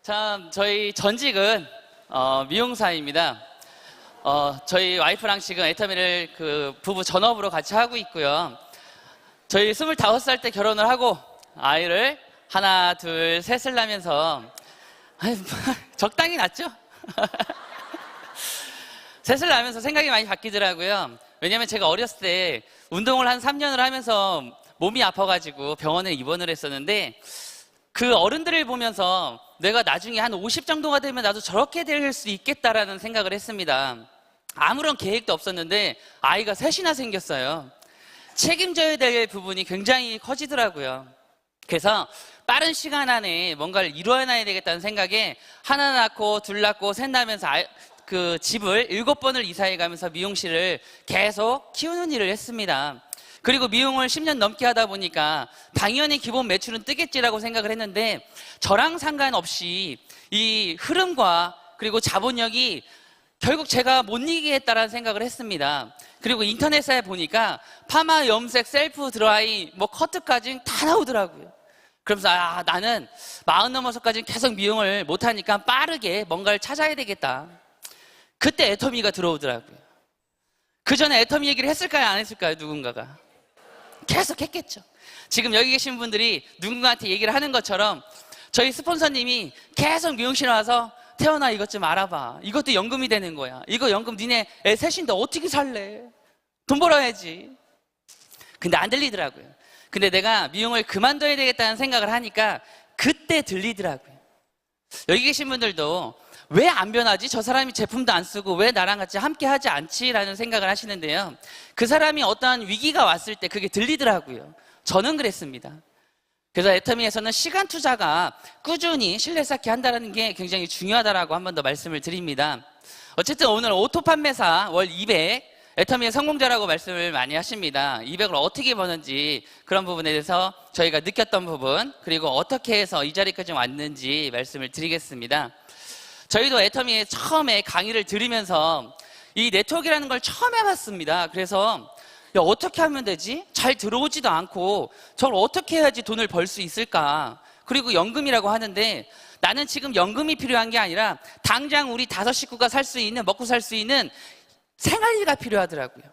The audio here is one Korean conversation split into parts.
참 저희 전직은 미용사입니다. 저희 와이프랑 지금 애터미를 부부 전업으로 같이 하고 있고요. 저희 25살 때 결혼을 하고 아이를 하나, 둘, 셋을 낳으면서 적당히 낳죠? 셋을 낳으면서 생각이 많이 바뀌더라고요. 왜냐면 제가 어렸을 때 운동을 한 3년을 하면서 몸이 아파가지고 병원에 입원을 했었는데 그 어른들을 보면서 내가 나중에 한 50 정도가 되면 나도 저렇게 될 수 있겠다라는 생각을 했습니다. 아무런 계획도 없었는데 아이가 셋이나 생겼어요. 책임져야 될 부분이 굉장히 커지더라고요. 그래서 빠른 시간 안에 뭔가를 이루어놔야 되겠다는 생각에 하나 낳고 둘 낳고 셋 낳으면서 그 집을 7번을 이사해 가면서 미용실을 계속 키우는 일을 했습니다. 그리고 미용을 10년 넘게 하다 보니까 당연히 기본 매출은 뜨겠지라고 생각을 했는데 저랑 상관없이 이 흐름과 그리고 자본력이 결국 제가 못 이기겠다라는 생각을 했습니다. 그리고 인터넷에 보니까 파마, 염색, 셀프 드라이, 커트까지 다 나오더라고요. 그러면서 나는 40 넘어서까지는 계속 미용을 못하니까 빠르게 뭔가를 찾아야 되겠다. 그때 애터미가 들어오더라고요. 그 전에 애터미 얘기를 했을까요? 안 했을까요? 누군가가? 계속 했겠죠. 지금 여기 계신 분들이 누군가한테 얘기를 하는 것처럼 저희 스폰서님이 계속 미용실에 와서 태연아 이것 좀 알아봐. 이것도 연금이 되는 거야. 이거 연금 니네 애 셋인데 어떻게 살래? 돈 벌어야지. 근데 안 들리더라고요. 근데 내가 미용을 그만둬야 되겠다는 생각을 하니까 그때 들리더라고요. 여기 계신 분들도 왜 안 변하지? 저 사람이 제품도 안 쓰고 왜 나랑 같이 함께 하지 않지? 라는 생각을 하시는데요. 그 사람이 어떠한 위기가 왔을 때 그게 들리더라고요. 저는 그랬습니다. 그래서 애터미에서는 시간 투자가 꾸준히 신뢰 쌓기 한다는 게 굉장히 중요하다라고 한 번 더 말씀을 드립니다. 어쨌든 오늘 오토 판매사 월 200, 애터미의 성공자라고 말씀을 많이 하십니다. 200을 어떻게 버는지 그런 부분에 대해서 저희가 느꼈던 부분, 그리고 어떻게 해서 이 자리까지 왔는지 말씀을 드리겠습니다. 저희도 애터미에 처음에 강의를 들으면서 이 네트워크라는 걸 처음 해봤습니다. 그래서 어떻게 하면 되지? 잘 들어오지도 않고 저걸 어떻게 해야지 돈을 벌 수 있을까? 그리고 연금이라고 하는데 나는 지금 연금이 필요한 게 아니라 당장 우리 5 식구가 살 수 있는, 먹고 살 수 있는 생활비가 필요하더라고요.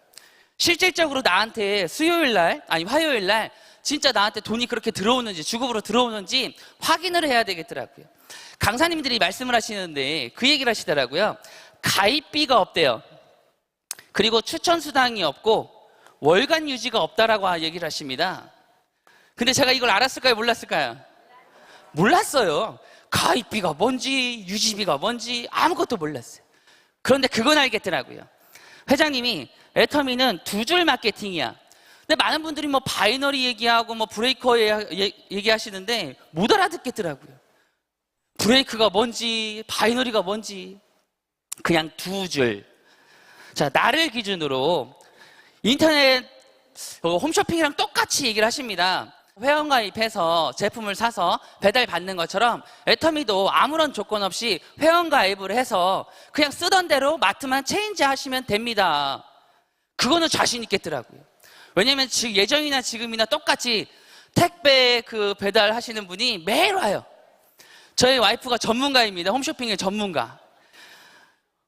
실질적으로 나한테 수요일날, 아니 화요일날 진짜 나한테 돈이 그렇게 들어오는지, 주급으로 들어오는지 확인을 해야 되겠더라고요. 강사님들이 말씀을 하시는데 그 얘기를 하시더라고요. 가입비가 없대요. 그리고 추천수당이 없고 월간 유지가 없다라고 얘기를 하십니다. 근데 제가 이걸 알았을까요? 몰랐을까요? 몰랐어요. 가입비가 뭔지 유지비가 뭔지 아무것도 몰랐어요. 그런데 그건 알겠더라고요. 회장님이 애터미는 2줄 마케팅이야. 근데 많은 분들이 바이너리 얘기하고 브레이커 얘기하시는데 못 알아듣겠더라고요. 브레이크가 뭔지 바이너리가 뭔지 그냥 2줄. 자, 나를 기준으로 인터넷 홈쇼핑이랑 똑같이 얘기를 하십니다. 회원가입해서 제품을 사서 배달받는 것처럼 애터미도 아무런 조건 없이 회원가입을 해서 그냥 쓰던 대로 마트만 체인지 하시면 됩니다. 그거는 자신 있겠더라고요. 왜냐면 예전이나 지금이나 똑같이 택배 배달 하시는 분이 매일 와요. 저희 와이프가 전문가입니다. 홈쇼핑의 전문가.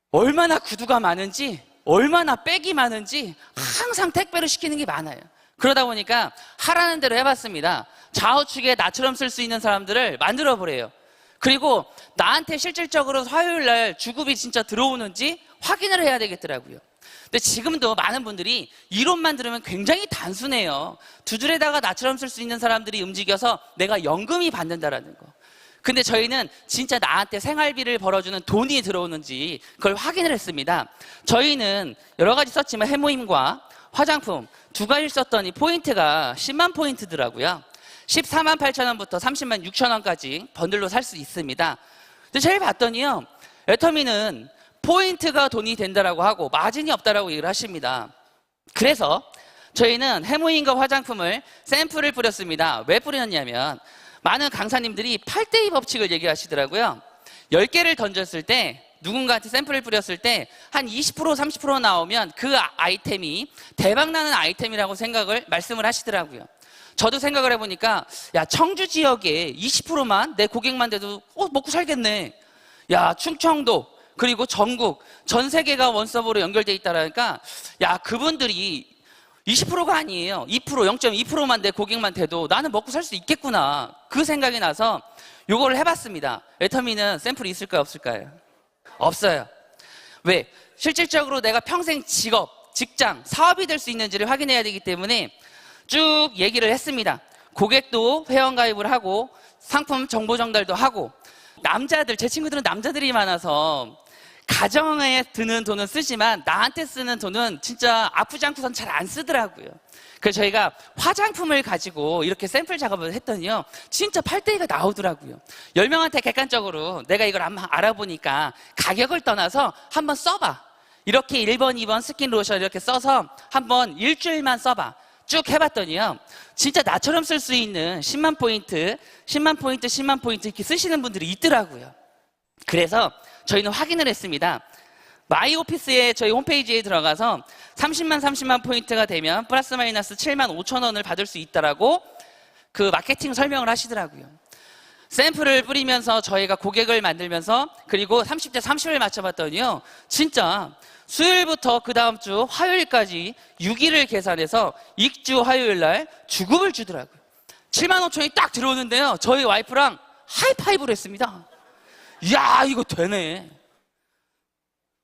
얼마나 구두가 많은지, 얼마나 백이 많은지 항상 택배로 시키는 게 많아요. 그러다 보니까 하라는 대로 해봤습니다. 좌우측에 나처럼 쓸 수 있는 사람들을 만들어 보래요. 그리고 나한테 실질적으로 화요일날 주급이 진짜 들어오는지 확인을 해야 되겠더라고요. 근데 지금도 많은 분들이 이론만 들으면 굉장히 단순해요. 2줄에다가 나처럼 쓸 수 있는 사람들이 움직여서 내가 연금이 받는다라는 거. 근데 저희는 진짜 나한테 생활비를 벌어주는 돈이 들어오는지 그걸 확인을 했습니다. 저희는 여러 가지 썼지만 해모임과 화장품 2가지를 썼더니 포인트가 10만 포인트더라고요. 14만 8천 원부터 30만 6천 원까지 번들로 살 수 있습니다. 근데 제일 봤더니요, 애터미는 포인트가 돈이 된다라고 하고 마진이 없다라고 얘기를 하십니다. 그래서 저희는 해모임과 화장품을 샘플을 뿌렸습니다. 왜 뿌렸냐면 많은 강사님들이 8대2 법칙을 얘기하시더라고요. 10개를 던졌을 때 누군가한테 샘플을 뿌렸을 때 한 20% 30% 나오면 그 아이템이 대박나는 아이템이라고 말씀을 하시더라고요. 저도 생각을 해보니까 야, 청주 지역에 20%만 내 고객만 돼도 먹고 살겠네. 야, 충청도 그리고 전국 전 세계가 원서버로 연결돼 있다라니까 야, 그분들이 20%가 아니에요. 2%, 0.2%만 내 고객만 돼도 나는 먹고 살 수 있겠구나. 그 생각이 나서 요거를 해봤습니다. 애터미는 샘플이 있을까요, 없을까요? 없어요. 왜? 실질적으로 내가 평생 직업, 직장, 사업이 될 수 있는지를 확인해야 되기 때문에 쭉 얘기를 했습니다. 고객도 회원가입을 하고 상품 정보 전달도 하고 남자들, 제 친구들은 남자들이 많아서 가정에 드는 돈은 쓰지만 나한테 쓰는 돈은 진짜 아프지 않고선 잘 안 쓰더라고요. 그래서 저희가 화장품을 가지고 이렇게 샘플 작업을 했더니요, 진짜 8대2가 나오더라고요. 10명한테 객관적으로 내가 이걸 한번 알아보니까 가격을 떠나서 한번 써봐. 이렇게 1번, 2번 스킨 로션 이렇게 써서 한번 일주일만 써봐. 쭉 해봤더니요, 진짜 나처럼 쓸 수 있는 10만 포인트, 10만 포인트, 10만 포인트 이렇게 쓰시는 분들이 있더라고요. 그래서 저희는 확인을 했습니다. 마이오피스에 저희 홈페이지에 들어가서 30만 포인트가 되면 플러스 마이너스 7만 5천 원을 받을 수 있다라고 그 마케팅 설명을 하시더라고요. 샘플을 뿌리면서 저희가 고객을 만들면서 그리고 30대 30을 맞춰봤더니요, 진짜 수요일부터 그 다음 주 화요일까지 6일을 계산해서 익주 화요일 날 주급을 주더라고요. 7만 5천이 딱 들어오는데요, 저희 와이프랑 하이파이브를 했습니다. 이야, 이거 되네.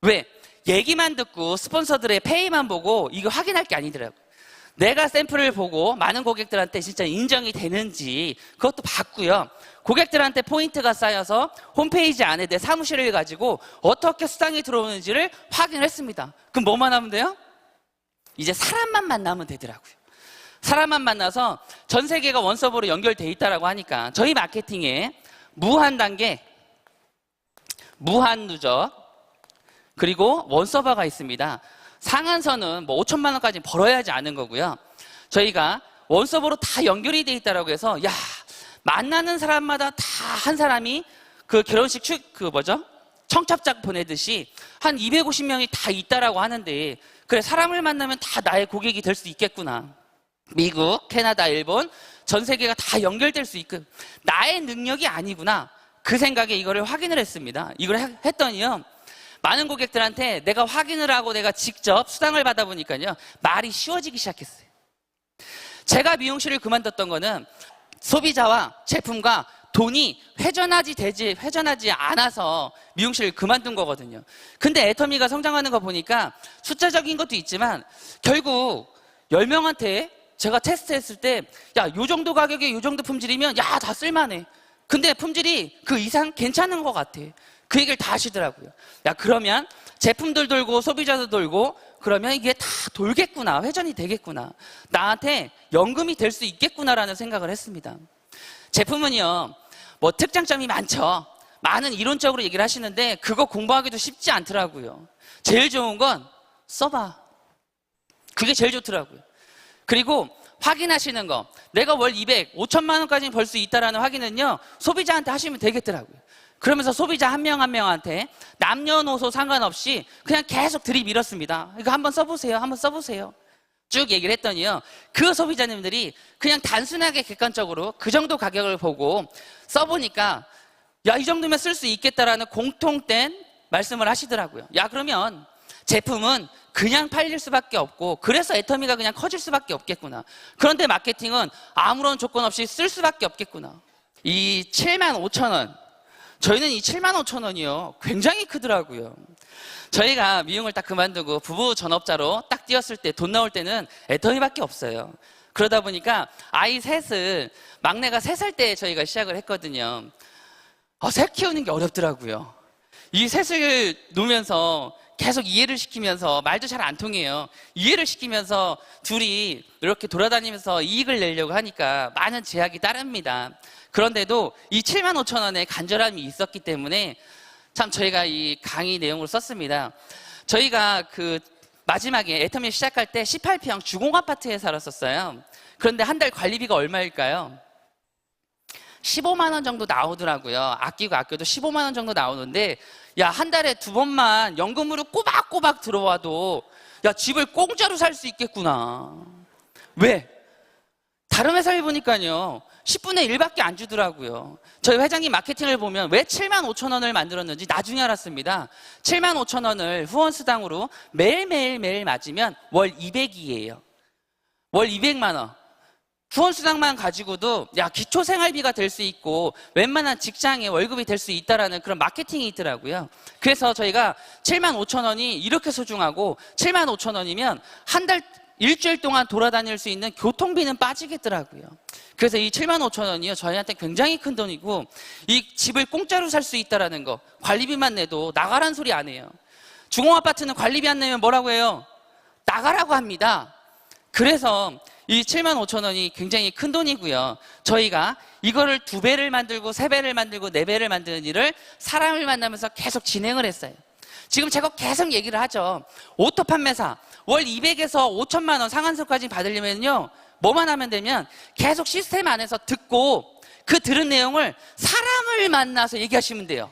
왜? 얘기만 듣고 스폰서들의 페이만 보고 이거 확인할 게 아니더라고요. 내가 샘플을 보고 많은 고객들한테 진짜 인정이 되는지 그것도 봤고요. 고객들한테 포인트가 쌓여서 홈페이지 안에 내 사무실을 가지고 어떻게 수당이 들어오는지를 확인을 했습니다. 그럼 뭐만 하면 돼요? 이제 사람만 만나면 되더라고요. 사람만 만나서 전 세계가 원서버로 연결돼 있다라고 하니까 저희 마케팅에 무한 단계, 무한 누적, 그리고 원서버가 있습니다. 상한선은 뭐 5천만 원까지 벌어야지 않은 거고요. 저희가 원서버로 다 연결이 돼 있다라고 해서 야, 만나는 사람마다 다 한 사람이 그 결혼식 청첩장 보내듯이 한 250명이 다 있다라고 하는데, 그래, 사람을 만나면 다 나의 고객이 될 수 있겠구나. 미국, 캐나다, 일본 전 세계가 다 연결될 수 있고 나의 능력이 아니구나. 그 생각에 이거를 확인을 했습니다. 이걸 했더니요, 많은 고객들한테 내가 확인을 하고 내가 직접 수당을 받아보니까요, 말이 쉬워지기 시작했어요. 제가 미용실을 그만뒀던 거는 소비자와 제품과 돈이 회전하지 않아서 미용실을 그만둔 거거든요. 근데 애터미가 성장하는 거 보니까 숫자적인 것도 있지만 결국 10명한테 제가 테스트했을 때 야, 요 정도 가격에 요 정도 품질이면 야, 다 쓸만해. 근데 품질이 그 이상 괜찮은 것 같아. 그 얘기를 다 하시더라고요. 야, 그러면 제품들 돌고 소비자도 돌고 그러면 이게 다 돌겠구나. 회전이 되겠구나. 나한테 연금이 될 수 있겠구나라는 생각을 했습니다. 제품은요, 뭐 특장점이 많죠. 많은 이론적으로 얘기를 하시는데 그거 공부하기도 쉽지 않더라고요. 제일 좋은 건 써봐. 그게 제일 좋더라고요. 그리고 확인하시는 거, 내가 월 200, 5천만 원까지 벌 수 있다는 확인은요, 소비자한테 하시면 되겠더라고요. 그러면서 소비자 한 명 한 명한테 남녀노소 상관없이 그냥 계속 들이밀었습니다. 이거 한번 써보세요. 한번 써보세요. 쭉 얘기를 했더니요, 그 소비자님들이 그냥 단순하게 객관적으로 그 정도 가격을 보고 써보니까 야, 이 정도면 쓸 수 있겠다라는 공통된 말씀을 하시더라고요. 야, 그러면 제품은 그냥 팔릴 수밖에 없고 그래서 애터미가 그냥 커질 수밖에 없겠구나. 그런데 마케팅은 아무런 조건 없이 쓸 수밖에 없겠구나. 이 7만 5천 원, 저희는 이 7만 5천 원이요, 굉장히 크더라고요. 저희가 미용을 딱 그만두고 부부 전업자로 딱 뛰었을 때 돈 나올 때는 애터미밖에 없어요. 그러다 보니까 아이 셋을, 막내가 3살 때 저희가 시작을 했거든요. 새 키우는 게 어렵더라고요. 이 셋을 놓으면서 계속 이해를 시키면서 말도 잘 안 통해요. 이해를 시키면서 둘이 이렇게 돌아다니면서 이익을 내려고 하니까 많은 제약이 따릅니다. 그런데도 이 7만 5천 원의 간절함이 있었기 때문에 참 저희가 이 강의 내용을 썼습니다. 저희가 그 마지막에 애터미 시작할 때 18평 주공 아파트에 살았었어요. 그런데 한 달 관리비가 얼마일까요? 15만 원 정도 나오더라고요. 아껴도 15만 원 정도 나오는데, 야, 한 달에 2번만 연금으로 꼬박꼬박 들어와도 야, 집을 공짜로 살 수 있겠구나. 왜? 다른 회사에 보니까요 10분의 1밖에 안 주더라고요. 저희 회장님 마케팅을 보면 왜 7만 5천 원을 만들었는지 나중에 알았습니다. 7만 5천 원을 후원수당으로 매일 맞으면 월 200이에요. 월 200만 원. 후원수당만 가지고도 기초생활비가 될 수 있고 웬만한 직장의 월급이 될 수 있다라는 그런 마케팅이 있더라고요. 그래서 저희가 7만 5천 원이 이렇게 소중하고 7만 5천 원이면 한 달 일주일 동안 돌아다닐 수 있는 교통비는 빠지겠더라고요. 그래서 이 7만 5천 원이요 저희한테 굉장히 큰 돈이고 이 집을 공짜로 살 수 있다라는 거 관리비만 내도 나가란 소리 안 해요. 주공아파트는 관리비 안 내면 뭐라고 해요? 나가라고 합니다. 그래서 이 7만 5천 원이 굉장히 큰 돈이고요. 저희가 이거를 2배를 만들고 3배를 만들고 4배를 만드는 일을 사람을 만나면서 계속 진행을 했어요. 지금 제가 계속 얘기를 하죠. 오토 판매사 월 200에서 5천만 원 상한선까지 받으려면요 뭐만 하면 되면 계속 시스템 안에서 듣고 그 들은 내용을 사람을 만나서 얘기하시면 돼요.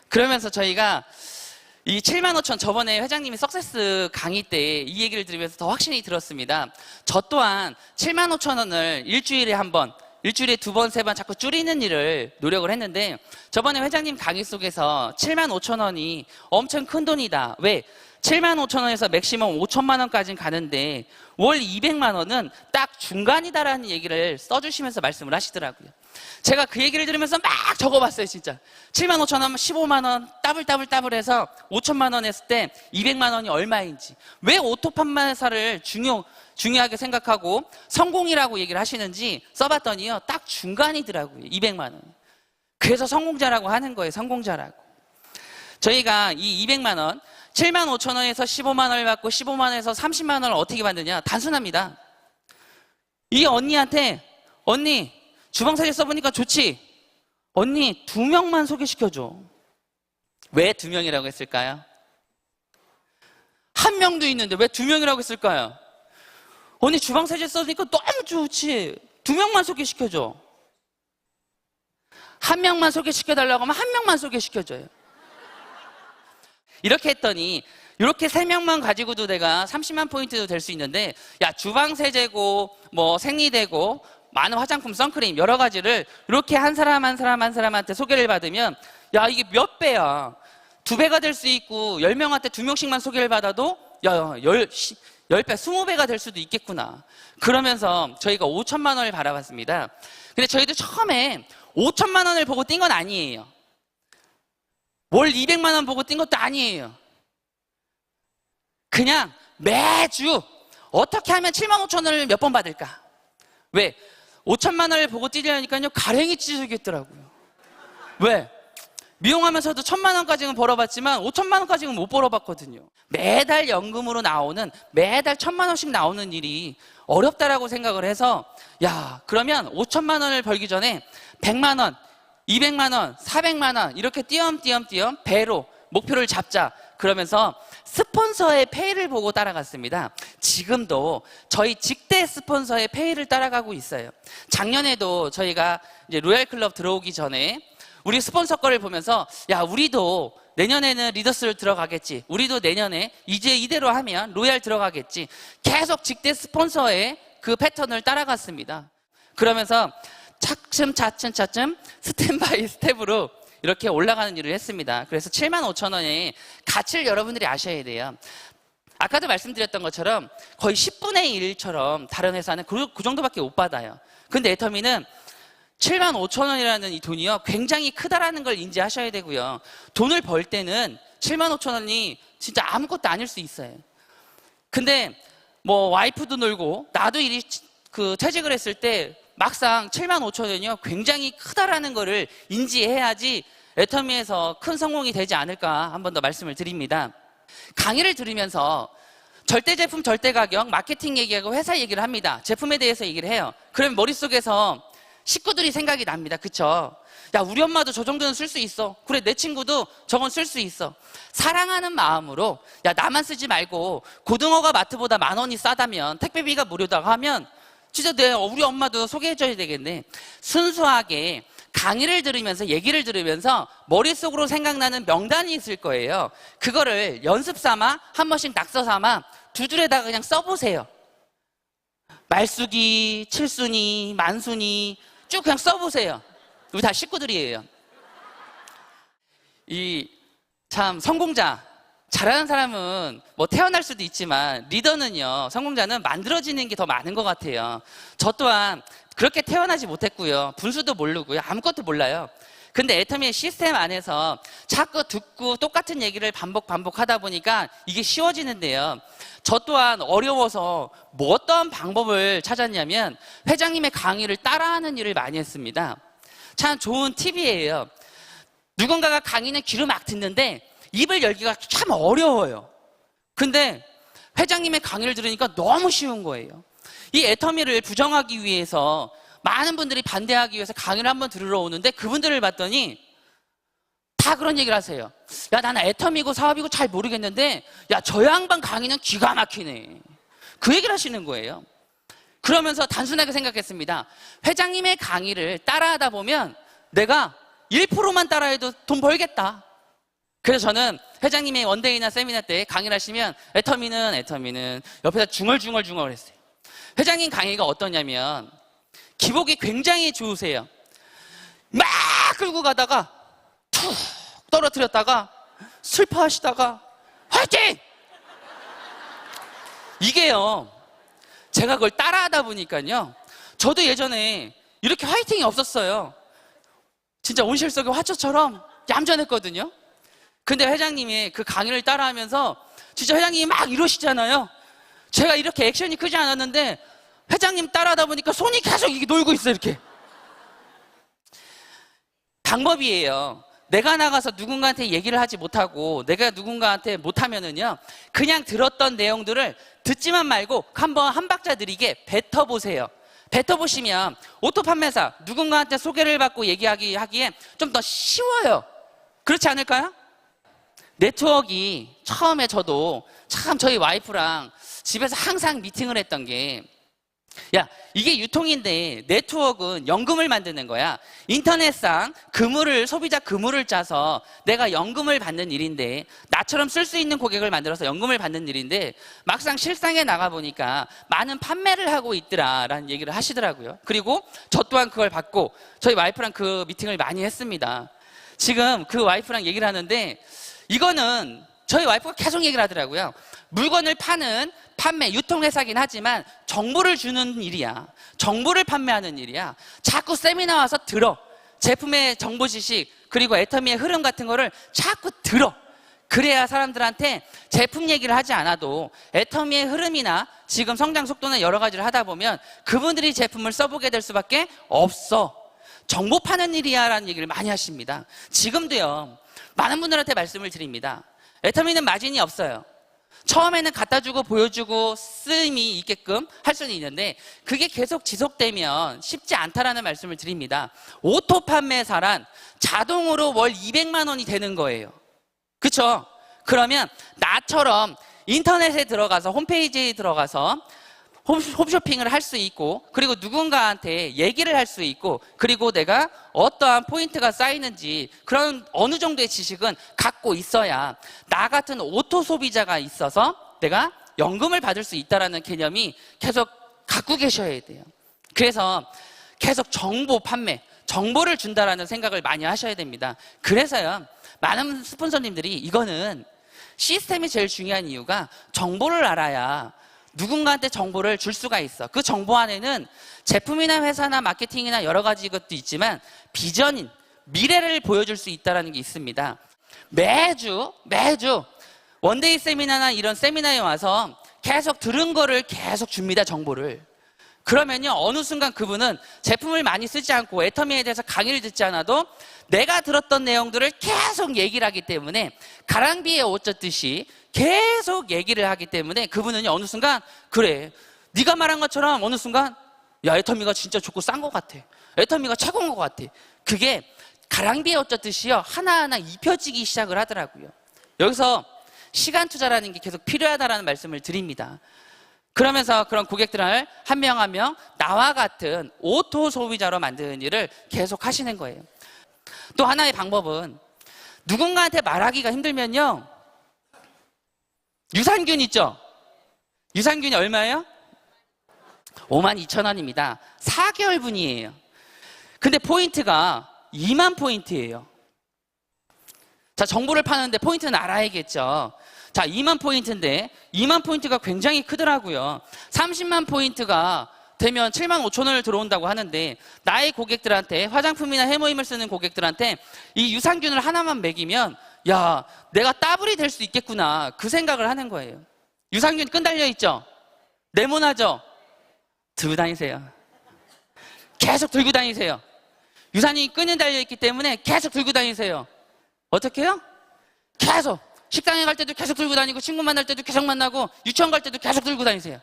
그러면서 저희가 이 7만 5천 저번에 회장님이 석세스 강의 때 이 얘기를 들으면서 더 확신이 들었습니다. 저 또한 7만 5천 원을 일주일에 한 번, 일주일에 2번, 3번 자꾸 줄이는 일을 노력을 했는데 저번에 회장님 강의 속에서 7만 5천 원이 엄청 큰 돈이다. 왜? 7만 5천 원에서 맥시멈 5천만 원까지는 가는데 월 200만 원은 딱 중간이다라는 얘기를 써주시면서 말씀을 하시더라고요. 제가 그 얘기를 들으면서 막 적어봤어요, 진짜. 7만 5천 원, 15만 원, 더블 해서 5천만 원 했을 때 200만 원이 얼마인지. 왜 오토 판매사를 중요하게 생각하고 성공이라고 얘기를 하시는지 써봤더니요, 딱 중간이더라고요, 200만 원. 그래서 성공자라고 하는 거예요, 성공자라고. 저희가 이 200만 원, 7만 5천 원에서 15만 원을 받고 15만 원에서 30만 원을 어떻게 받느냐? 단순합니다. 이 언니한테, 언니, 주방사제 써보니까 좋지? 언니 2명만 소개시켜줘. 왜 2명이라고 했을까요? 1명도 있는데 왜 2명이라고 했을까요? 언니 주방사제 써보니까 너무 좋지? 2명만 소개시켜줘. 1명만 소개시켜달라고 하면 1명만 소개시켜줘요. 이렇게 했더니 이렇게 3명만 가지고도 내가 30만 포인트도 될 수 있는데 주방세제고 뭐 생리대고 많은 화장품, 선크림 여러 가지를 이렇게 한 사람한테 소개를 받으면 이게 몇 배야. 2배가 될 수 있고 10명한테 2명씩만 소개를 받아도 10배, 20배가 될 수도 있겠구나. 그러면서 저희가 5천만 원을 받아봤습니다. 근데 저희도 처음에 5천만 원을 보고 뛴 건 아니에요. 월 200만 원 보고 뛴 것도 아니에요. 그냥 매주 어떻게 하면 7만 5천 원을 몇 번 받을까? 왜? 5천만 원을 보고 뛰려니까요 가랭이 찢어지겠더라고요. 왜? 미용하면서도 1,000만 원까지는 벌어봤지만 5천만 원까지는 못 벌어봤거든요. 매달 연금으로 나오는, 매달 1,000만 원씩 나오는 일이 어렵다라고 생각을 해서 그러면 5천만 원을 벌기 전에 100만 원, 200만 원, 400만 원 이렇게 띄엄띄엄 배로 목표를 잡자. 그러면서 스폰서의 페이를 보고 따라갔습니다. 지금도 저희 직대 스폰서의 페이를 따라가고 있어요. 작년에도 저희가 이제 로얄클럽 들어오기 전에 우리 스폰서 거를 보면서 우리도 내년에는 리더스를 들어가겠지. 우리도 내년에 이제 이대로 하면 로얄 들어가겠지. 계속 직대 스폰서의 그 패턴을 따라갔습니다. 그러면서 차츰 스텝 바이 스텝으로 이렇게 올라가는 일을 했습니다. 그래서 7만 5천 원의 가치를 여러분들이 아셔야 돼요. 아까도 말씀드렸던 것처럼 거의 10분의 1처럼 다른 회사는 그 정도밖에 못 받아요. 근데 애터미는 7만 5천 원이라는 이 돈이요 굉장히 크다라는 걸 인지하셔야 되고요. 돈을 벌 때는 7만 5천 원이 진짜 아무것도 아닐 수 있어요. 근데 뭐 와이프도 놀고 나도 퇴직을 했을 때 막상 7만 5천 원이요 굉장히 크다라는 거를 인지해야지 애터미에서 큰 성공이 되지 않을까 한 번 더 말씀을 드립니다. 강의를 들으면서 절대 제품, 절대 가격, 마케팅 얘기하고 회사 얘기를 합니다. 제품에 대해서 얘기를 해요. 그러면 머릿속에서 식구들이 생각이 납니다. 그쵸? 우리 엄마도 저 정도는 쓸 수 있어. 그래, 내 친구도 저건 쓸 수 있어. 사랑하는 마음으로 나만 쓰지 말고 고등어가 마트보다 10,000원이 싸다면 택배비가 무료다고 하면 진짜 우리 엄마도 소개해줘야 되겠네. 순수하게 강의를 들으면서 얘기를 들으면서 머릿속으로 생각나는 명단이 있을 거예요. 그거를 연습 삼아 한 번씩 낙서 삼아 두 줄에다가 그냥 써보세요. 말순이, 칠순이, 만순이 쭉 그냥 써보세요. 우리 다 식구들이에요. 참 성공자, 잘하는 사람은 뭐 태어날 수도 있지만 리더는요, 성공자는 만들어지는 게 더 많은 것 같아요. 저 또한 그렇게 태어나지 못했고요. 분수도 모르고요. 아무것도 몰라요. 근데 애터미의 시스템 안에서 자꾸 듣고 똑같은 얘기를 반복하다 보니까 이게 쉬워지는데요. 저 또한 어려워서 뭐 어떤 방법을 찾았냐면 회장님의 강의를 따라하는 일을 많이 했습니다. 참 좋은 팁이에요. 누군가가 강의는 귀로 막 듣는데 입을 열기가 참 어려워요. 근데 회장님의 강의를 들으니까 너무 쉬운 거예요. 이 애터미를 부정하기 위해서 많은 분들이 반대하기 위해서 강의를 한번 들으러 오는데 그분들을 봤더니 다 그런 얘기를 하세요. 야, 나는 애터미고 사업이고 잘 모르겠는데 야, 저 양반 강의는 기가 막히네. 그 얘기를 하시는 거예요. 그러면서 단순하게 생각했습니다. 회장님의 강의를 따라하다 보면 내가 1%만 따라해도 돈 벌겠다. 그래서 저는 회장님의 원데이나 세미나 때 강의를 하시면 애터미는 옆에서 중얼중얼 했어요. 회장님 강의가 어떠냐면 기복이 굉장히 좋으세요. 막 끌고 가다가 툭 떨어뜨렸다가 슬퍼하시다가 화이팅! 이게요, 제가 그걸 따라하다 보니까요, 저도 예전에 이렇게 화이팅이 없었어요. 진짜 온실 속의 화초처럼 얌전했거든요. 근데 회장님이 그 강의를 따라하면서 진짜 회장님이 막 이러시잖아요. 제가 이렇게 액션이 크지 않았는데 회장님 따라하다 보니까 손이 계속 이게 놀고 있어요. 이렇게. 방법이에요. 내가 나가서 누군가한테 얘기를 하지 못하고 내가 누군가한테 못하면은요, 그냥 들었던 내용들을 듣지만 말고 한번 한 박자 느리게 뱉어보세요. 뱉어보시면 오토 판매사 누군가한테 소개를 받고 얘기하기에 좀 더 쉬워요. 그렇지 않을까요? 네트워크가 처음에 저도 참 저희 와이프랑 집에서 항상 미팅을 했던 게, 야, 이게 유통인데 네트워크는 연금을 만드는 거야. 인터넷상 소비자 그물을 짜서 내가 연금을 받는 일인데, 나처럼 쓸 수 있는 고객을 만들어서 연금을 받는 일인데 막상 실상에 나가보니까 많은 판매를 하고 있더라라는 얘기를 하시더라고요. 그리고 저 또한 그걸 받고 저희 와이프랑 그 미팅을 많이 했습니다. 지금 그 와이프랑 얘기를 하는데 이거는 저희 와이프가 계속 얘기를 하더라고요. 물건을 파는 유통회사긴 하지만 정보를 주는 일이야. 정보를 판매하는 일이야. 자꾸 세미나 와서 들어. 제품의 정보 지식, 그리고 애터미의 흐름 같은 거를 자꾸 들어. 그래야 사람들한테 제품 얘기를 하지 않아도 애터미의 흐름이나 지금 성장 속도나 여러 가지를 하다 보면 그분들이 제품을 써보게 될 수밖에 없어. 정보 파는 일이야 라는 얘기를 많이 하십니다. 지금도요, 많은 분들한테 말씀을 드립니다. 애터미는 마진이 없어요. 처음에는 갖다 주고 보여주고 쓰임이 있게끔 할 수는 있는데 그게 계속 지속되면 쉽지 않다라는 말씀을 드립니다. 오토 판매사란 자동으로 월 200만 원이 되는 거예요. 그렇죠? 그러면 나처럼 인터넷에 들어가서 홈페이지에 들어가서 홈쇼핑을 할 수 있고, 그리고 누군가한테 얘기를 할 수 있고, 그리고 내가 어떠한 포인트가 쌓이는지 그런 어느 정도의 지식은 갖고 있어야 나 같은 오토 소비자가 있어서 내가 연금을 받을 수 있다는 개념이 계속 갖고 계셔야 돼요. 그래서 계속 정보를 준다라는 생각을 많이 하셔야 됩니다. 그래서요, 많은 스폰서님들이 이거는 시스템이 제일 중요한 이유가 정보를 알아야 누군가한테 정보를 줄 수가 있어. 그 정보 안에는 제품이나 회사나 마케팅이나 여러 가지 것도 있지만 비전인 미래를 보여줄 수 있다는 게 있습니다. 매주 원데이 세미나나 이런 세미나에 와서 계속 들은 거를 계속 줍니다. 정보를. 그러면요, 어느 순간 그분은 제품을 많이 쓰지 않고 애터미에 대해서 강의를 듣지 않아도 내가 들었던 내용들을 계속 얘기를 하기 때문에 가랑비에 옷 젖듯이 계속 얘기를 하기 때문에 그분은 어느 순간, 그래, 네가 말한 것처럼 어느 순간, 야, 애터미가 진짜 좋고 싼 것 같아. 애터미가 최고인 것 같아. 그게 가랑비에 옷 젖듯이요, 하나하나 입혀지기 시작을 하더라고요. 여기서 시간 투자라는 게 계속 필요하다는 말씀을 드립니다. 그러면서 그런 고객들을 한 명 한 명 나와 같은 오토 소비자로 만드는 일을 계속 하시는 거예요. 또 하나의 방법은 누군가한테 말하기가 힘들면요, 유산균 있죠? 유산균이 얼마예요? 52,000원입니다. 4개월분이에요. 근데 포인트가 2만 포인트예요. 자, 정보를 파는데 포인트는 알아야겠죠. 자, 2만 포인트인데 2만 포인트가 굉장히 크더라고요. 30만 포인트가 되면 7만 5천 원을 들어온다고 하는데 나의 고객들한테, 화장품이나 해모임을 쓰는 고객들한테 이 유산균을 하나만 먹이면 야, 내가 따블이 될 수 있겠구나, 그 생각을 하는 거예요. 유산균 끈 달려 있죠? 네모나죠? 들고 다니세요. 계속 들고 다니세요. 유산균이 끈이 달려 있기 때문에 계속 들고 다니세요. 어떻게 해요? 계속. 식당에 갈 때도 계속 들고 다니고, 친구 만날 때도 계속 만나고, 유치원 갈 때도 계속 들고 다니세요.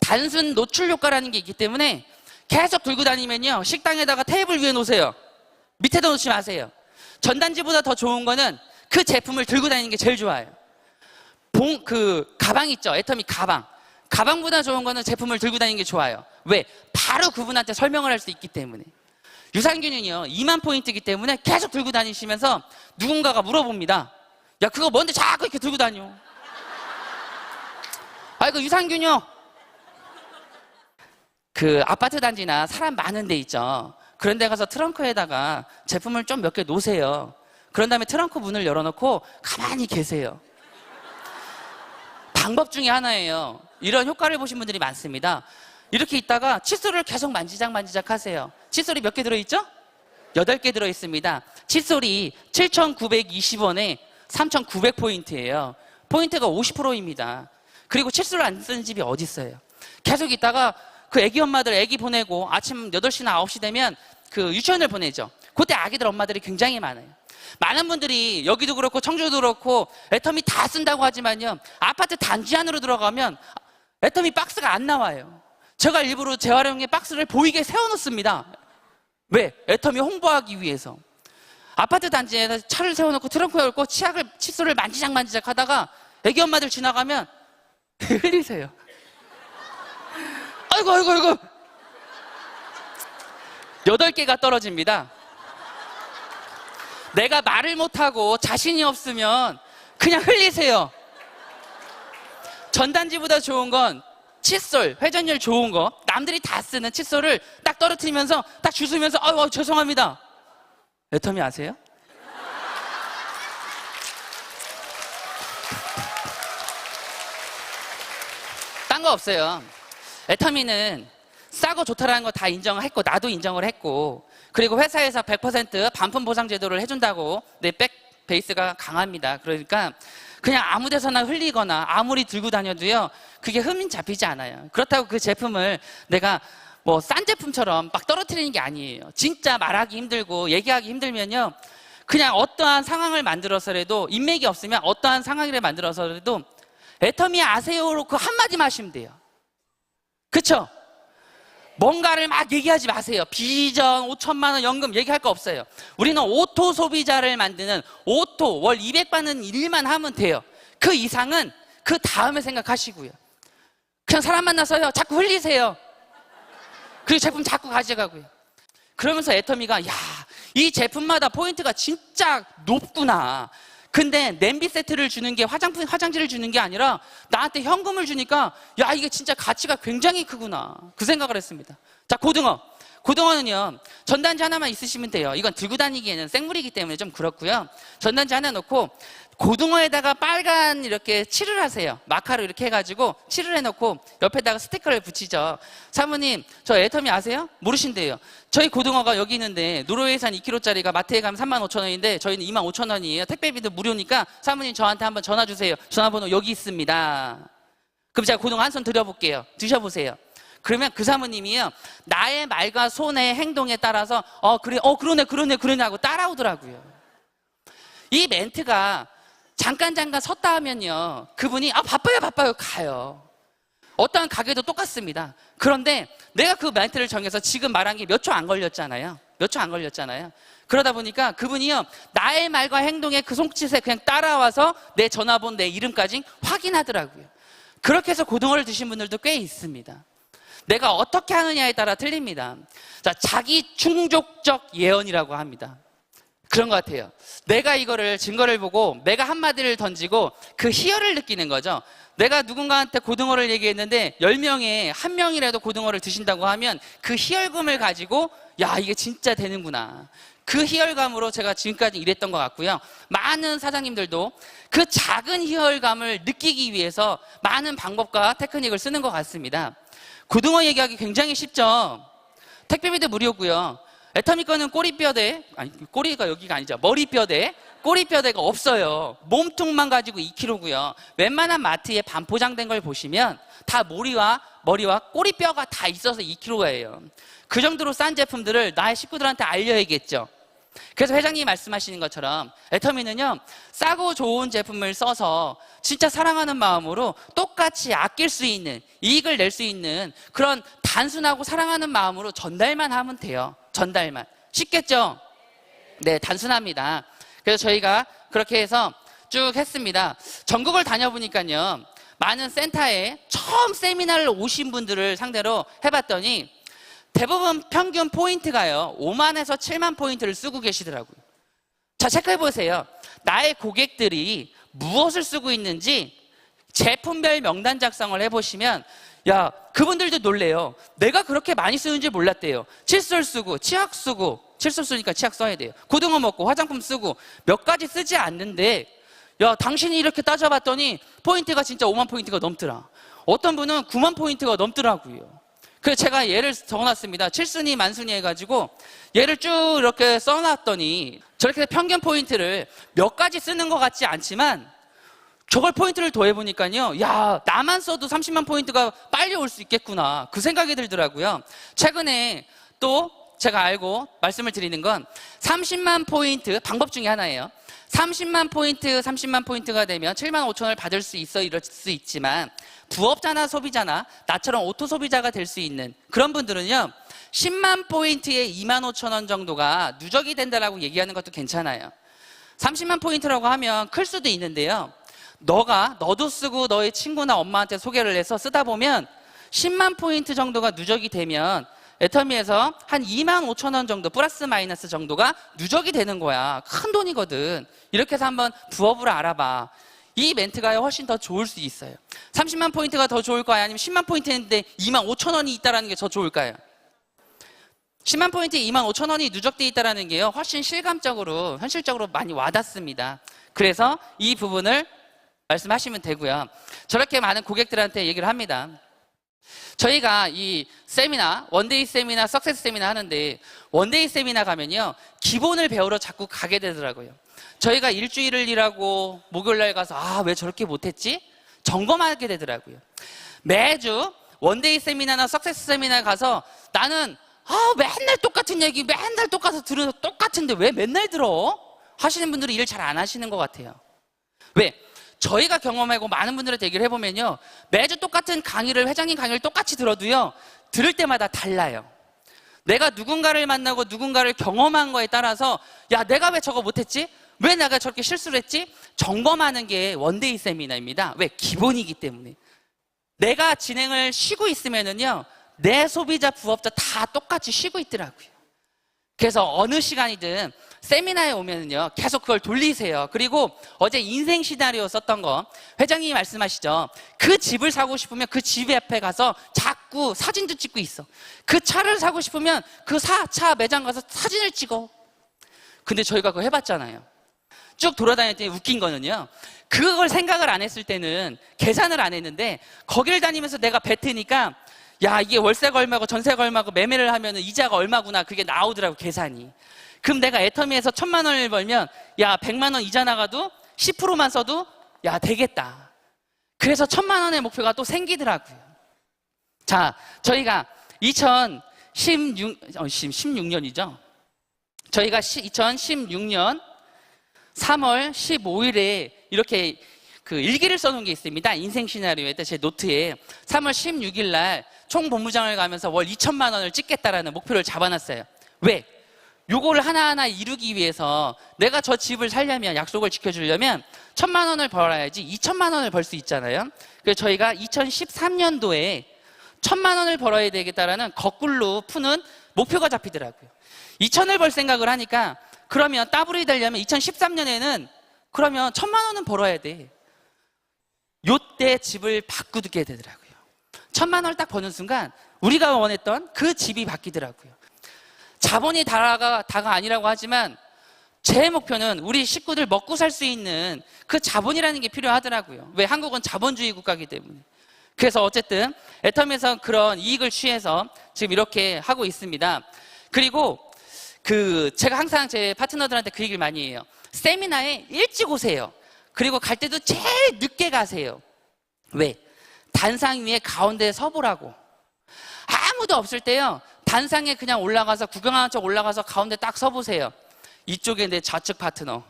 단순 노출 효과라는 게 있기 때문에 계속 들고 다니면요, 식당에다가 테이블 위에 놓으세요. 밑에다 놓지 마세요. 전단지보다 더 좋은 거는 그 제품을 들고 다니는 게 제일 좋아요. 가방 있죠? 애터미 가방. 가방보다 좋은 거는 제품을 들고 다니는 게 좋아요. 왜? 바로 그분한테 설명을 할 수 있기 때문에. 유산균은요, 2만 포인트이기 때문에 계속 들고 다니시면서 누군가가 물어봅니다. 야, 그거 뭔데 자꾸 이렇게 들고 다녀? 아, 이거 유산균이요. 그 아파트 단지나 사람 많은 데 있죠. 그런 데 가서 트렁크에다가 제품을 좀 몇 개 놓으세요. 그런 다음에 트렁크 문을 열어놓고 가만히 계세요. 방법 중에 하나예요. 이런 효과를 보신 분들이 많습니다. 이렇게 있다가 칫솔을 계속 만지작 하세요. 칫솔이 몇 개 들어있죠? 8개 들어있습니다. 칫솔이 7,920원에 3,900포인트예요. 포인트가 50%입니다. 그리고 칫솔을 안 쓰는 집이 어디 있어요? 계속 있다가 그 애기 엄마들 애기 보내고 아침 8시나 9시 되면 그 유치원을 보내죠. 그때 아기들 엄마들이 굉장히 많아요. 많은 분들이 여기도 그렇고 청주도 그렇고 애터미 다 쓴다고 하지만요, 아파트 단지 안으로 들어가면 애터미 박스가 안 나와요. 제가 일부러 재활용의 박스를 보이게 세워놓습니다. 왜? 애터미 홍보하기 위해서. 아파트 단지에서 차를 세워놓고 트렁크에 얹고 칫솔을 만지작 하다가 애기 엄마들 지나가면 흘리세요. 아이고 8개가 떨어집니다. 내가 말을 못하고 자신이 없으면 그냥 흘리세요. 전단지보다 좋은 건 칫솔, 회전율 좋은 거, 남들이 다 쓰는 칫솔을 딱 떨어뜨리면서 딱 주스면서 아유 죄송합니다. 애터미 아세요? 딴 거 없어요. 애터미는 싸고 좋다라는 거 다 인정했고, 나도 인정을 했고, 그리고 회사에서 100% 반품 보상 제도를 해준다고 내 백 베이스가 강합니다. 그러니까 그냥 아무 데서나 흘리거나 아무리 들고 다녀도요, 그게 흠이 잡히지 않아요. 그렇다고 그 제품을 내가 뭐 싼 제품처럼 막 떨어뜨리는 게 아니에요. 진짜 말하기 힘들고 얘기하기 힘들면요, 그냥 어떠한 상황을 만들어서라도, 인맥이 없으면 어떠한 상황을 만들어서라도 애터미 아세요로 그 한마디만 하시면 돼요. 그쵸? 뭔가를 막 얘기하지 마세요. 비전, 5천만 원 연금 얘기할 거 없어요. 우리는 오토 소비자를 만드는 오토, 월 200 받는 일만 하면 돼요. 그 이상은 그 다음에 생각하시고요. 그냥 사람 만나서요, 자꾸 흘리세요. 그리고 제품 자꾸 가져가고요. 그러면서 애터미가 야, 이 제품마다 포인트가 진짜 높구나. 근데 냄비 세트를 주는 게 화장지를 주는 게 아니라 나한테 현금을 주니까 야, 이게 진짜 가치가 굉장히 크구나, 그 생각을 했습니다. 자, 고등어는요, 전단지 하나만 있으시면 돼요. 이건 들고 다니기에는 생물이기 때문에 좀 그렇고요. 전단지 하나 놓고 고등어에다가 빨간 이렇게 칠을 하세요. 마카로 이렇게 해가지고 칠을 해놓고 옆에다가 스티커를 붙이죠. 사모님, 저 애터미 아세요? 모르신대요. 저희 고등어가 여기 있는데 노르웨이산 2kg짜리가 마트에 가면 35,000원인데 저희는 25,000원이에요. 택배비도 무료니까 사모님 저한테 한번 전화 주세요. 전화번호 여기 있습니다. 그럼 제가 고등어 한 손 드려볼게요. 드셔보세요. 그러면 그 사모님이요, 나의 말과 손의 행동에 따라서 그러네 하고 따라오더라고요. 이 멘트가 잠깐 섰다 하면요, 그분이 바빠요 가요. 어떠한 가게도 똑같습니다. 그런데 내가 그 멘트를 정해서 지금 말한 게 몇 초 안 걸렸잖아요. 그러다 보니까 그분이요, 나의 말과 행동에 그 손짓에 그냥 따라와서 내 전화번호, 내 이름까지 확인하더라고요. 그렇게 해서 고등어를 드신 분들도 꽤 있습니다. 내가 어떻게 하느냐에 따라 틀립니다. 자, 자기 충족적 예언이라고 합니다. 그런 것 같아요. 내가 이거를 증거를 보고 내가 한마디를 던지고 그 희열을 느끼는 거죠. 내가 누군가한테 고등어를 얘기했는데 10명에 1명이라도 고등어를 드신다고 하면 그 희열감을 가지고 야, 이게 진짜 되는구나. 그 희열감으로 제가 지금까지 일했던 것 같고요. 많은 사장님들도 그 작은 희열감을 느끼기 위해서 많은 방법과 테크닉을 쓰는 것 같습니다. 고등어 얘기하기 굉장히 쉽죠. 택배비도 무료고요. 애터미 거는 꼬리뼈대, 아니 꼬리가 여기가 아니죠. 머리뼈대, 꼬리뼈대가 없어요. 몸통만 가지고 2kg고요. 웬만한 마트에 반포장된 걸 보시면 다 머리와 꼬리뼈가 다 있어서 2kg예요. 그 정도로 싼 제품들을 나의 식구들한테 알려야겠죠. 그래서 회장님이 말씀하시는 것처럼 애터미는요, 싸고 좋은 제품을 써서 진짜 사랑하는 마음으로 똑같이 아낄 수 있는, 이익을 낼 수 있는 그런 단순하고 사랑하는 마음으로 전달만 하면 돼요. 전달만. 쉽겠죠? 네, 단순합니다. 그래서 저희가 그렇게 해서 쭉 했습니다. 전국을 다녀보니까요, 많은 센터에 처음 세미나를 오신 분들을 상대로 해봤더니 대부분 평균 포인트가요, 5만에서 7만 포인트를 쓰고 계시더라고요. 자, 체크해보세요. 나의 고객들이 무엇을 쓰고 있는지 제품별 명단 작성을 해보시면, 야, 그분들도 놀래요. 내가 그렇게 많이 쓰는지 몰랐대요. 칫솔 쓰고, 치약 쓰고, 칫솔 쓰니까 치약 써야 돼요. 고등어 먹고, 화장품 쓰고, 몇 가지 쓰지 않는데, 야, 당신이 이렇게 따져봤더니 포인트가 진짜 5만 포인트가 넘더라. 어떤 분은 9만 포인트가 넘더라고요. 그래서 제가 예를 적어놨습니다. 7순위 만순위 해가지고 얘를 쭉 이렇게 써놨더니 저렇게 평균 포인트를 몇 가지 쓰는 것 같지 않지만 저걸 포인트를 더해보니까요, 야, 나만 써도 30만 포인트가 빨리 올 수 있겠구나, 그 생각이 들더라고요. 최근에 또 제가 알고 말씀을 드리는 건 30만 포인트 방법 중에 하나예요. 30만 포인트가 되면 7만 5천 원을 받을 수 있어, 이럴 수 있지만 부업자나 소비자나 나처럼 오토 소비자가 될 수 있는 그런 분들은요, 10만 포인트에 2만 5천 원 정도가 누적이 된다라고 얘기하는 것도 괜찮아요. 30만 포인트라고 하면 클 수도 있는데요, 너도 쓰고 너의 친구나 엄마한테 소개를 해서 쓰다 보면 10만 포인트 정도가 누적이 되면 애터미에서 한 2만 5천 원 정도, 플러스 마이너스 정도가 누적이 되는 거야. 큰 돈이거든. 이렇게 해서 한번 부업으로 알아봐. 이 멘트가 훨씬 더 좋을 수 있어요. 30만 포인트가 더 좋을까요? 아니면 10만 포인트인데 2만 5천 원이 있다는 게 더 좋을까요? 10만 포인트에 2만 5천 원이 누적되어 있다는 게요, 훨씬 실감적으로, 현실적으로 많이 와닿습니다. 그래서 이 부분을 말씀하시면 되고요. 저렇게 많은 고객들한테 얘기를 합니다. 저희가 이 세미나, 원데이 세미나, 석세스 세미나 하는데, 원데이 세미나 가면요, 기본을 배우러 자꾸 가게 되더라고요. 저희가 일주일을 일하고 목요일날 가서 왜 저렇게 못했지? 점검하게 되더라고요. 매주 원데이 세미나나 석세스 세미나 가서 나는 맨날 똑같은 얘기, 맨날 똑같아서 들어서 똑같은데 왜 맨날 들어? 하시는 분들이 일 잘 안 하시는 것 같아요. 왜? 저희가 경험하고 많은 분들한테 얘기를 해보면요, 매주 똑같은 강의를, 회장님 강의를 똑같이 들어도요, 들을 때마다 달라요. 내가 누군가를 만나고 누군가를 경험한 거에 따라서, 야, 내가 왜 저거 못했지? 왜 내가 저렇게 실수를 했지? 점검하는 게 원데이 세미나입니다. 왜? 기본이기 때문에. 내가 진행을 쉬고 있으면은요, 내 소비자, 부업자 다 똑같이 쉬고 있더라고요. 그래서 어느 시간이든 세미나에 오면은요, 계속 그걸 돌리세요. 그리고 어제 인생 시나리오 썼던 거, 회장님이 말씀하시죠. 그 집을 사고 싶으면 그 집 앞에 가서 자꾸 사진도 찍고 있어. 그 차를 사고 싶으면 그 차 매장 가서 사진을 찍어. 근데 저희가 그거 해봤잖아요. 쭉 돌아다녔더니 웃긴 거는요, 그걸 생각을 안 했을 때는 계산을 안 했는데, 거기를 다니면서 내가 뱉으니까, 야, 이게 월세가 얼마고 전세가 얼마고 매매를 하면 이자가 얼마구나, 그게 나오더라고, 계산이. 그럼 내가 애터미에서 1,000만 원을 벌면, 야, 100만 원 이자 나가도 10%만 써도, 야, 되겠다. 그래서 1,000만 원의 목표가 또 생기더라고요. 자, 저희가 16년이죠. 저희가 2016년 3월 15일에 이렇게 그 일기를 써놓은 게 있습니다. 인생 시나리오에 제 노트에 3월 16일 날 총본부장을 가면서 월 2천만 원을 찍겠다라는 목표를 잡아놨어요. 왜? 요거를 하나하나 이루기 위해서 내가 저 집을 살려면, 약속을 지켜주려면 1,000만 원을 벌어야지 2천만 원을 벌 수 있잖아요. 그래서 저희가 2013년도에 1,000만 원을 벌어야 되겠다라는 거꾸로 푸는 목표가 잡히더라고요. 2천을 벌 생각을 하니까 그러면 더블이 되려면 2013년에는 그러면 1,000만 원은 벌어야 돼. 요때 집을 바꾸게 되더라고요. 1,000만 원을 딱 버는 순간 우리가 원했던 그 집이 바뀌더라고요. 자본이 다가 아니라고 하지만 제 목표는 우리 식구들 먹고 살 수 있는 그 자본이라는 게 필요하더라고요. 왜? 한국은 자본주의 국가이기 때문에. 그래서 어쨌든 애텀에서 그런 이익을 취해서 지금 이렇게 하고 있습니다. 그리고 제가 항상 제 파트너들한테 그 얘기를 많이 해요. 세미나에 일찍 오세요. 그리고 갈 때도 제일 늦게 가세요. 왜? 단상 위에 가운데에 서보라고. 아무도 없을 때요, 단상에 그냥 올라가서 구경하는 척 올라가서 가운데 딱 서보세요. 이쪽에 내 좌측 파트너,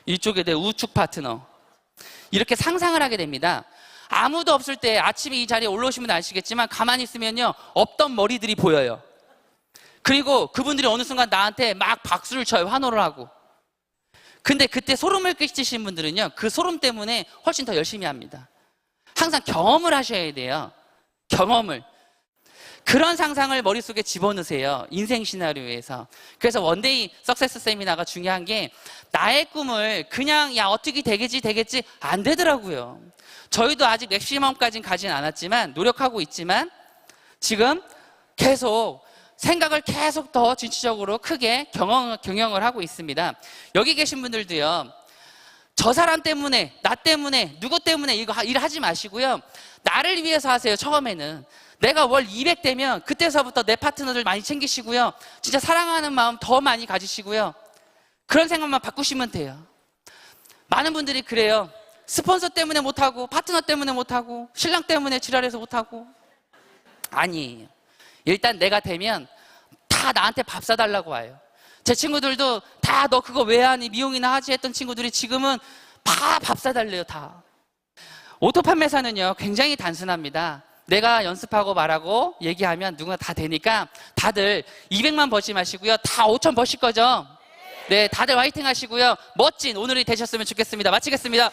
이쪽에 내 우측 파트너, 이렇게 상상을 하게 됩니다. 아무도 없을 때 아침에 이 자리에 올라오시면 아시겠지만 가만히 있으면요, 없던 머리들이 보여요. 그리고 그분들이 어느 순간 나한테 막 박수를 쳐요. 환호를 하고. 근데 그때 소름을 끼치신 분들은요, 그 소름 때문에 훨씬 더 열심히 합니다. 항상 경험을 하셔야 돼요. 경험을. 그런 상상을 머릿속에 집어넣으세요. 인생 시나리오에서. 그래서 원데이 석세스 세미나가 중요한 게, 나의 꿈을 그냥 야 어떻게 되겠지 안 되더라고요. 저희도 아직 맥시멈까지는 가진 않았지만, 노력하고 있지만 지금 계속 생각을 계속 더 진취적으로 크게 경영을 하고 있습니다. 여기 계신 분들도요, 저 사람 때문에, 나 때문에, 누구 때문에 이거 일하지 마시고요, 나를 위해서 하세요. 처음에는 내가 월 200 되면 그때서부터 내 파트너들 많이 챙기시고요, 진짜 사랑하는 마음 더 많이 가지시고요, 그런 생각만 바꾸시면 돼요. 많은 분들이 그래요. 스폰서 때문에 못하고, 파트너 때문에 못하고, 신랑 때문에 지랄해서 못하고. 아니에요. 일단 내가 되면 다 나한테 밥 사달라고 와요. 제 친구들도 다 너 그거 왜 하니, 미용이나 하지 했던 친구들이 지금은 다 밥 사달래요. 다. 오토 판매사는요, 굉장히 단순합니다. 내가 연습하고 말하고 얘기하면 누구나 다 되니까, 다들 200만 버지 마시고요, 다 5천 버실 거죠? 네, 다들 화이팅 하시고요, 멋진 오늘이 되셨으면 좋겠습니다. 마치겠습니다.